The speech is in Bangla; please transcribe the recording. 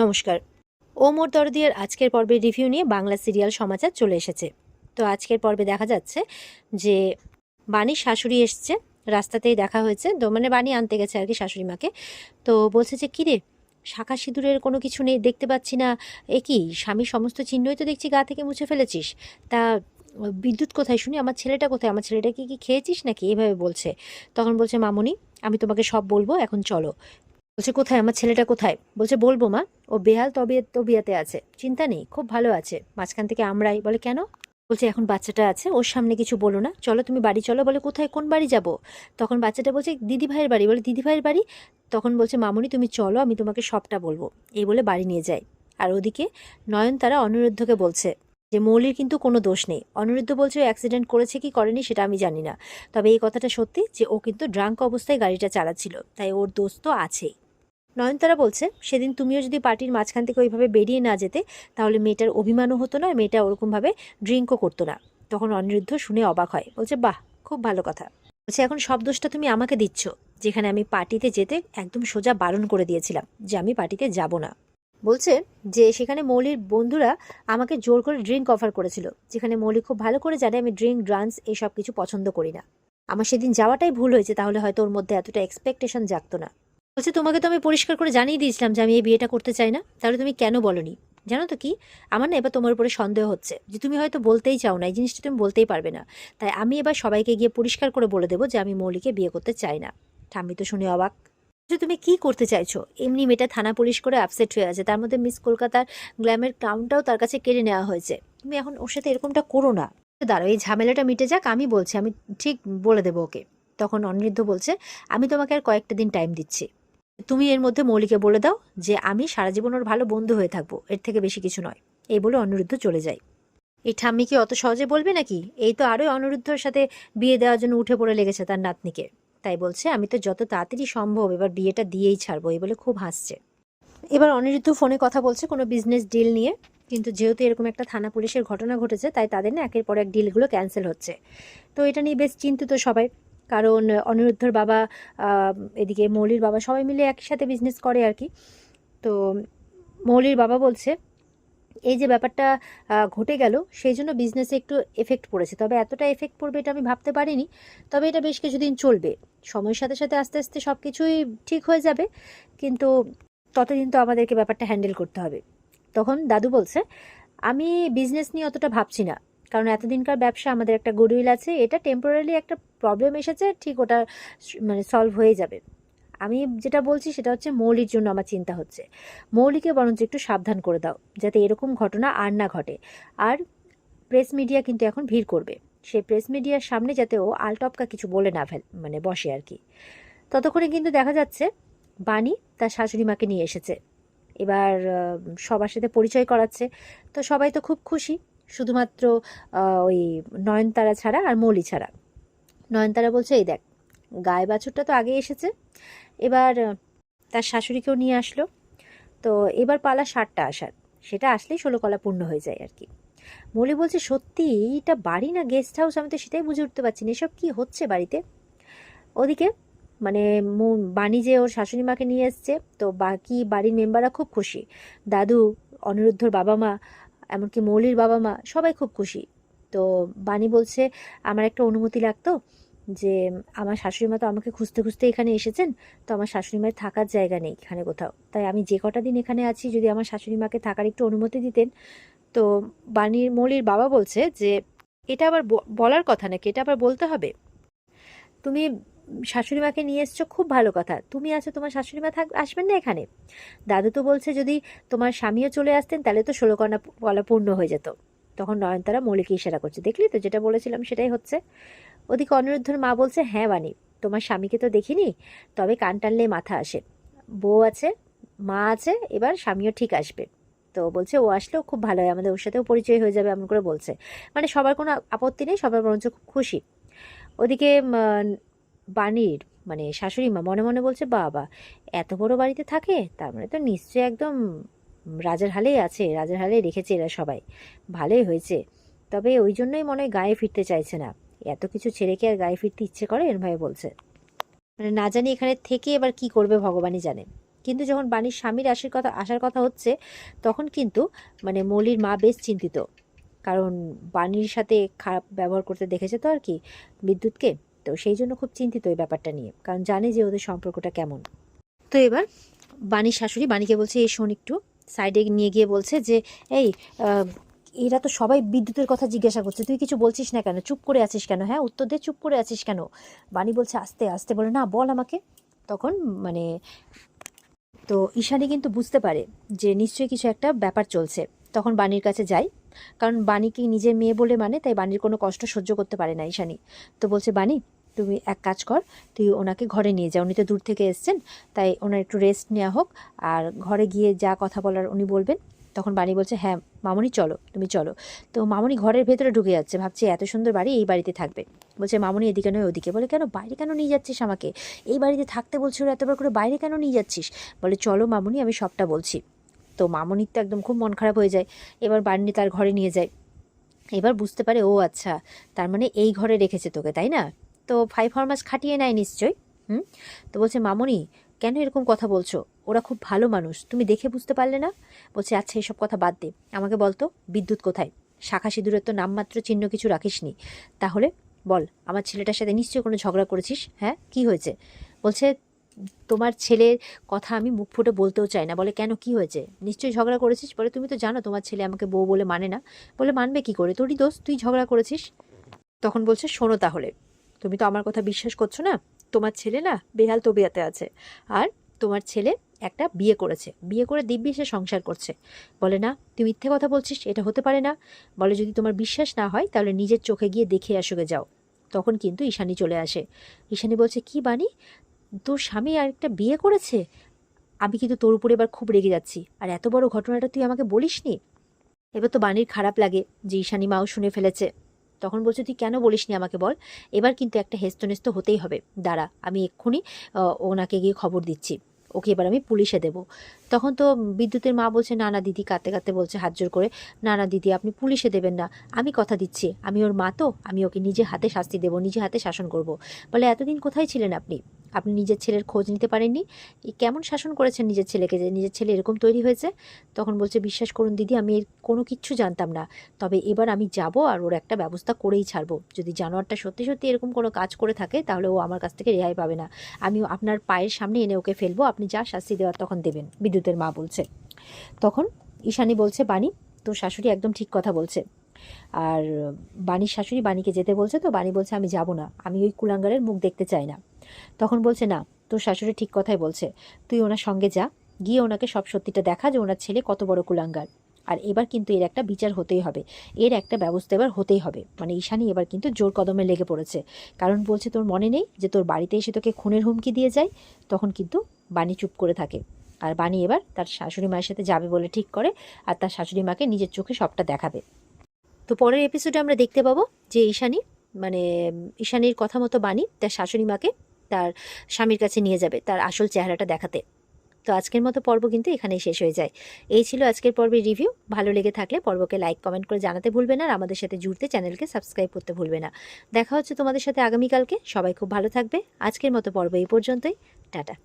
নমস্কার। ও মোর দরদিয়ার আজকের পর্বের রিভিউ নিয়ে বাংলা সিরিয়াল সমাচার চলে এসেছে। তো আজকের পর্বে দেখা যাচ্ছে যে বাণীর শাশুড়ি এসছে, রাস্তাতেই দেখা হয়েছে। তো মানে বাণী আনতে গেছে আর কি শাশুড়ি মাকে। তো বলছে যে কিরে, শাঁখা সিঁদুরের কোনো কিছু নেই, দেখতে পাচ্ছি না। এ কি, স্বামীর সমস্ত চিহ্নই তো দেখছি গা থেকে মুছে ফেলেছিস। তা বিদ্যুৎ কোথায় শুনি, আমার ছেলেটা কোথায়, আমার ছেলেটাকে কি খেয়েছিস নাকি, এভাবে বলছে। তখন বলছে মামুনি, আমি তোমাকে সব বলবো, এখন চলো। বলছে কোথায় আমার ছেলেটা, কোথায়? বলছে বলবো মা, ও বেহাল তবিয়াতে আছে, চিন্তা নেই, খুব ভালো আছে, মাঝখান থেকে আমরাই। বলে কেন? বলছে এখন বাচ্চাটা আছে, ওর সামনে কিছু বলো না, চলো তুমি বাড়ি চলো। বলে কোথায়, কোন বাড়ি যাব? তখন বাচ্চাটা বলছে দিদি ভাইয়ের বাড়ি। বলে দিদি ভাইয়ের বাড়ি? তখন বলছে মামুনি তুমি চলো, আমি তোমাকে সবটা বলবো। এই বলে বাড়ি নিয়ে যায়। আর ওদিকে নয়নতারা অনিরুদ্ধকে বলছে যে মৌলির কিন্তু কোনো দোষ নেই। অনিরুদ্ধ বলছে ও অ্যাক্সিডেন্ট করেছে কি করেনি সেটা আমি জানি না, তবে এই কথাটা সত্যি যে ও কিন্তু ড্রাঙ্ক অবস্থায় গাড়িটা চালাচ্ছিল, তাই ওর দোষ তো আছেই। নয়নতারা বলছে সেদিন তুমিও যদি পার্টির মাঝখান থেকে ওইভাবে বেরিয়ে না যেতে, তাহলে মেয়েটার অভিমানও হতো না, মেয়েটা ওরকমভাবে ড্রিঙ্কও করতো না। তখন অনিরুদ্ধ শুনে অবাক হয়, বলছে বাহ, খুব ভালো কথা। বলছে এখন সব দোষটা তুমি আমাকে দিচ্ছ, যেখানে আমি পার্টিতে যেতে একদম সোজা বারণ করে দিয়েছিলাম যে আমি পার্টিতে যাব না। বলছে যে সেখানে মৌলির বন্ধুরা আমাকে জোর করে ড্রিঙ্ক অফার করেছিল, যেখানে মৌলি খুব ভালো করে জানে আমি ড্রিঙ্ক ড্রান্স এইসব কিছু পছন্দ করি না। আমার সেদিন যাওয়াটাই ভুল হয়েছে, তাহলে হয়তো ওর মধ্যে এতটা এক্সপেকটেশন জাগতো না। বলছে তোমাকে তো আমি পরিষ্কার করে জানিয়ে দিয়েছিলাম যে আমি এই বিয়েটা করতে চাই না, তাহলে তুমি কেন বলনি? জানো তো কি, আমার না এবার তোমার উপরে সন্দেহ হচ্ছে যে তুমি হয়তো বলতেই চাও না, এই জিনিসটা তুমি বলতেই পারবে না। তাই আমি এবার সবাইকে গিয়ে পরিষ্কার করে বলে দেবো যে আমি মৌলিকে বিয়ে করতে চাই না। ঠাম্মি তো শুনে অবাক, যে তুমি কি করতে চাইছো? এমনি মেয়েটা থানা পুলিশ করে আপসেট হয়ে আছে, তার মধ্যে মিস কলকাতার গ্ল্যামের ক্রাউনটাও তার কাছে কেড়ে নেওয়া হয়েছে, তুমি এখন ওর সাথে এরকমটা করো না। দাঁড়াও, এই ঝামেলাটা মিটে যাক, আমি বলছি, আমি ঠিক বলে দেবো ওকে। তখন অনিরুদ্ধ বলছে আমি তোমাকে আর কয়েকটা দিন টাইম দিচ্ছি, তুমি এর মধ্যে মৌলিকে বলে দাও যে আমি সারা জীবন ওর ভালো বন্ধু হয়ে থাকবো, এর থেকে বেশি কিছু নয়। এই বলে অনিরুদ্ধ চলে যায়। এই ঠাম্মি কি অত সহজে বলবে নাকি? এই তো আরোই অনিরুদ্ধর সাথে বিয়ে দেওয়ার জন্য উঠে পড়ে লেগেছে তার নাতনিকে। তাই বলছে আমি তো যত তাড়াতাড়ি সম্ভব এবার বিয়েটা দিয়েই ছাড়বো, এই বলে খুব হাসছে। এবার অনিরুদ্ধ ফোনে কথা বলছে কোনো বিজনেস ডিল নিয়ে, কিন্তু যেহেতু এরকম একটা থানা পুলিশের ঘটনা ঘটেছে, তাই তাদের না একের পর এক ডিলগুলো ক্যান্সেল হচ্ছে। তো এটা নিয়ে বেশ চিন্তিত সবাই, কারণ অনিরুদ্ধর বাবা, এদিকে মৌলির বাবা, সবাই মিলে একসাথে বিজনেস করে আর কি। তো মৌলির বাবা বলছে এই যে ব্যাপারটা ঘটে গেল, সেই জন্য বিজনেসে একটু এফেক্ট পড়েছে, তবে এতটা এফেক্ট পড়বে এটা আমি ভাবতে পারিনি। তবে এটা বেশ কিছুদিন চলবে, সময়ের সাথে সাথে আস্তে আস্তে সব কিছুই ঠিক হয়ে যাবে, কিন্তু ততদিন তো আমাদেরকে ব্যাপারটা হ্যান্ডেল করতে হবে। তখন দাদু বলছে আমি বিজনেস নিয়ে অতটা ভাবছি না, কারণ এতদিনকার ব্যবসা আমাদের একটা গুডউইল আছে, এটা টেম্পোরারি একটা প্রবলেম এসেছে, ঠিক ওটা মানে সলভ হয়ে যাবে। আমি যেটা বলছি সেটা হচ্ছে মৌলির জন্য আমার চিন্তা হচ্ছে, মৌলিকে বরঞ্চ একটু সাবধান করে দাও যাতে এরকম ঘটনা আর না ঘটে। আর প্রেস মিডিয়া কিন্তু এখন ভিড় করবে, সেই প্রেস মিডিয়ার সামনে যাতে ও আলটপকা কিছু বলে না মানে বসে আর কি। ততক্ষণে কিন্তু দেখা যাচ্ছে বাণী তার শাশুড়ি মাকে নিয়ে এসেছে। এবার সবার সাথে পরিচয় করাচ্ছে। তো সবাই তো খুব খুশি, শুধুমাত্র ওই নয়নতারা ছাড়া আর মৌলি ছাড়া। নয়নতারা বলছে এই দেখ, গায়ে বাছুরটা তো আগে এসেছে, এবার তার শাশুড়িকেও নিয়ে আসলো, তো এবার পালা 7টা আসার, সেটা আসলেই 16 কলা পূর্ণ হয়ে যায় আর কি। মৌলি বলছে সত্যি এটা বাড়ি না গেস্ট হাউস, আমি তো সেটাই বুঝে উঠতে পারছি না, এসব কি হচ্ছে বাড়িতে। ওদিকে মানে বাণী যে ওর শাশুড়ি মাকে নিয়ে এসছে, তো বাকি বাড়ির মেম্বাররা খুব খুশি, দাদু, অনিরুদ্ধর বাবা মা, এমনকি মৌলির বাবা মা, সবাই খুব খুশি। তো বাণী বলছে আমার একটা অনুমতি লাগতো, যে আমার শাশুড়ি মা তো আমাকে খুঁজতে খুঁজতে এখানে এসেছেন, তো আমার শাশুড়ি মায়ের থাকার জায়গা নেই এখানে কোথাও, তাই আমি যে কটা দিন এখানে আছি যদি আমার শাশুড়ি মাকে থাকার একটু অনুমতি দিতেন। তো বাণীর মৌলির বাবা বলছে যে এটা আবার বলার কথা নাকি, এটা আবার বলতে হবে? তুমি শাশুড়ি মাকে নিয়ে এসছো, খুব ভালো কথা, তুমি আছো, তোমার শাশুড়ি মা আসবেন না এখানে? দাদু তো বলছে যদি তোমার স্বামীও চলে আসতেন তাহলে তো 16 কলা পূর্ণ হয়ে যেত। তখন নয়নতারা মৌলিকে ইশারা করছে, দেখলি তো যেটা বলেছিলাম সেটাই হচ্ছে। ওদিকে অনিরুদ্ধর মা বলছে হ্যাঁ বাণী, তোমার স্বামীকে তো দেখিনি, তবে কান টানলে মাথা আসে, বউ আছে, মা আছে, এবার স্বামীও ঠিক আসবে। তো বলছে ও আসলেও খুব ভালো হয়, আমাদের ওর সাথেও পরিচয় হয়ে যাবে, এমন করে বলছে। মানে সবার কোনো আপত্তি নেই, সবার বরঞ্চ খুব খুশি। ওদিকে বাণীর মানে শাশুড়ি মা মনে মনে বলছে বাবা, এত বড় বাড়িতে থাকে, তার মানে তো নিশ্চয়ই একদম রাজার হালেই আছে, রাজার হালেই রেখেছে এরা সবাই, ভালোই হয়েছে। তবে ওই জন্যই মনে হয় গায়ে ফিরতে চাইছে না, এত কিছু ছেড়ে কি আর গায়ে ফিরতে ইচ্ছে করে, এর ভাই বলছে। মানে না জানি এখানে থেকে এবার কি করবে ভগবানই জানে। কিন্তু যখন বাণীর স্বামীর আসার কথা হচ্ছে, তখন কিন্তু মানে মৌলির মা বেশ চিন্তিত। কারণ বাণীর সাথে খারাপ ব্যবহার করতে দেখেছে তো আর কি বিদ্যুৎকে, তো সেই জন্য খুব চিন্তিত এই ব্যাপারটা নিয়ে, কারণ জানে যে ওদের সম্পর্কটা কেমন। তো এবার বাণীর শাশুড়ি বাণীকে বলছে, এই শোন, একটু সাইডে নিয়ে গিয়ে বলছে যে এই এরা তো সবাই বিদ্যুতের কথা জিজ্ঞাসা করছে, তুই কিছু বলছিস না কেন, চুপ করে আছিস কেন, হ্যাঁ উত্তর দে, চুপ করে আছিস কেন। বাণী বলছে আস্তে আস্তে, বলে না বল আমাকে। তখন মানে তো ঈশানী কিন্তু বুঝতে পারে যে নিশ্চয়ই কিছু একটা ব্যাপার চলছে। তখন বাণীর কাছে যায়, কারণ বাণীকে নিজের মেয়ে বলে মানে, তাই বাণীর কোনো কষ্ট সহ্য করতে পারে না ঈশানী। তো বলছে, বাণী তুমি এক কাজ কর, তুই ওনাকে ঘরে নিয়ে যা, উনি তো দূর থেকে এসছেন, তাই ওনার একটু রেস্ট নেওয়া হোক, আর ঘরে গিয়ে যা কথা বলার উনি বলবেন। তখন বাণী বলছে, হ্যাঁ মামনি চলো, তুমি চলো। তো মামনি ঘরের ভেতরে ঢুকে যাচ্ছে, ভাবছে এত সুন্দর বাড়ি, এই বাড়িতে থাকবে। বলছে, মামনি এদিকে নয় ওদিকে। বলে, কেন বাইরে কেন নিয়ে যাচ্ছিস আমাকে, এই বাড়িতে থাকতে বলছিল এতবার করে, বাইরে কেন নিয়ে যাচ্ছিস। বলে, চলো মামনি, আমি সবটা বলছি। তো মামনির তো একদম খুব মন খারাপ হয়ে যায়। এবার বাণী তার ঘরে নিয়ে যায়। এবার বুঝতে পারে, ও আচ্ছা, তার মানে এই ঘরে রেখেছে তোকে, তাই না, তো 5 ফরমাস খাটিয়ে নেয় নিশ্চয়। তো বলছে, মামনি কেন এরকম কথা বলছো, ওরা খুব ভালো মানুষ, তুমি দেখে বুঝতে পারলে না। বলছে, আচ্ছা এসব কথা বাদ দে, আমাকে বলতো বিদ্যুৎ কোথায়, শাখা সিঁদুরের তো নামমাত্র চিহ্ন কিছু রাখিসনি, তাহলে বল আমার ছেলেটার সাথে নিশ্চয়ই কোনো ঝগড়া করেছিস, হ্যাঁ কি হয়েছে। বলছে, তোমার ছেলের কথা আমি মুখ ফুটে বলতেও চাই না। বলে, কেন কি হয়েছে, নিশ্চয়ই ঝগড়া করেছিস। বলে, তুমি তো জানো তোমার ছেলে আমাকে বউ বলে মানে না। বলে, মানবে কি করে, তোরই দোষ, তুই ঝগড়া করেছিস। তখন বলছে, শোনো তাহলে, তুমি তো আমার কথা বিশ্বাস করছো না, তোমার ছেলে না বেহাল তবিয়াতে আছে, আর তোমার ছেলে একটা বিয়ে করেছে, বিয়ে করে দিব্যি সে সংসার করছে। বলে, না তুই মিথ্যে কথা বলছিস, এটা হতে পারে না। বলে, যদি তোমার বিশ্বাস না হয় তাহলে নিজের চোখে গিয়ে দেখে আসুকে যাও। তখন কিন্তু ঈশানী চলে আসে। ঈশানী বলছে, কি বাণী, তোর স্বামী আরেকটা বিয়ে করেছে, আমি কিন্তু তোর উপরে এবার খুব রেগে যাচ্ছি, আর এত বড় ঘটনাটা তুই আমাকে বলিসনি। এবার তো বাণীর খারাপ লাগে যে ঈশানী মাও শুনে ফেলেছে। তখন বলছে, তুই কেন বলিসনি আমাকে বল, এবার কিন্তু একটা হেস্তনেস্ত হতেই হবে, দাঁড়া আমি এক্ষুনি ওনাকে গিয়ে খবর দিচ্ছি, ওকে এবার আমি পুলিশে দেব। তখন তো বিদ্যুতের মা বলছে, না না দিদি, কাঁদতে কাঁদতে বলছে হাত জোর করে, না না দিদি আপনি পুলিশে দেবেন না, আমি কথা দিচ্ছি, আমি ওর মা তো, আমি ওকে নিজে হাতে শাস্তি দেবো, নিজে হাতে শাসন করব। বলে, এতদিন কোথায় ছিলেন আপনি, আপনি নিজের ছেলের খোঁজ নিতে পারেননি, কেমন শাসন করেছেন নিজের ছেলেকে যে নিজের ছেলে এরকম তৈরি হয়েছে। তখন বলছে, বিশ্বাস করুন দিদি, আমি এর কোনো কিচ্ছু জানতাম না, তবে এবার আমি যাব আর ওর একটা ব্যবস্থা করেই ছাড়বো, যদি জানোয়ারটা সত্যি সত্যি এরকম কোনো কাজ করে থাকে তাহলে ও আমার কাছ থেকে রেহাই পাবে না, আমি আপনার পায়ের সামনে এনে ওকে ফেলবো, আপনি যা শাস্তি দেওয়ার তখন দেবেন। বিদ্যুতের মা বলছে। তখন ঈশানী বলছে, বাণী তোর শাশুড়ি একদম ঠিক কথা বলছে। আর বাণীর শাশুড়ি বাণীকে যেতে বলছে, তো বাণী বলছে, আমি যাব না, আমি ওই কুলাঙ্গারের মুখ দেখতে চাই না। তখন বলছে, না তোর শাশুড়ি ঠিক কথাই বলছে, তুই ওনার সঙ্গে যা, গিয়ে ওনাকে সব সত্যিটা দেখা যে ওনার ছেলে কত বড় কুলাঙ্গার, আর এবার কিন্তু এর একটা বিচার হতেই হবে, এর একটা ব্যবস্থা এবার হতেই হবে। মানে ঈশানী এবার কিন্তু জোর কদমে লেগে পড়েছে, কারণ বলছে, তোর মনে নেই যে তোর বাড়িতে এসে তোকে খুনের হুমকি দিয়ে যায়। তখন কিন্তু বাণী চুপ করে থাকে, আর বাণী এবার তার শাশুড়ি মায়ের সাথে যাবে বলে ঠিক করে, আর তার শাশুড়ি মাকে নিজের চোখে সবটা দেখাবে। তো পরের এপিসোডে আমরা দেখতে পাবো যে ঈশানী মানে ঈশানীর কথা মতো বাণী তার শাশুড়ি মাকে তার স্বামীর কাছে নিয়ে যাবে তার আসল চেহারাটা দেখাতে। তো আজকের মতো পর্ব কিন্তু এখানেই শেষ হয়ে যায়। এই ছিল আজকের পর্বের রিভিউ। ভালো লেগে থাকলে পর্বকে লাইক কমেন্ট করে জানাতে ভুলবে না, আর আমাদের সাথে জুড়তে চ্যানেলকে সাবস্ক্রাইব করতে ভুলবে না। দেখা হচ্ছে তোমাদের সাথে আগামীকালকে। সবাই খুব ভালো থাকবে। আজকের মতো পর্ব এই পর্যন্তই। টাটা।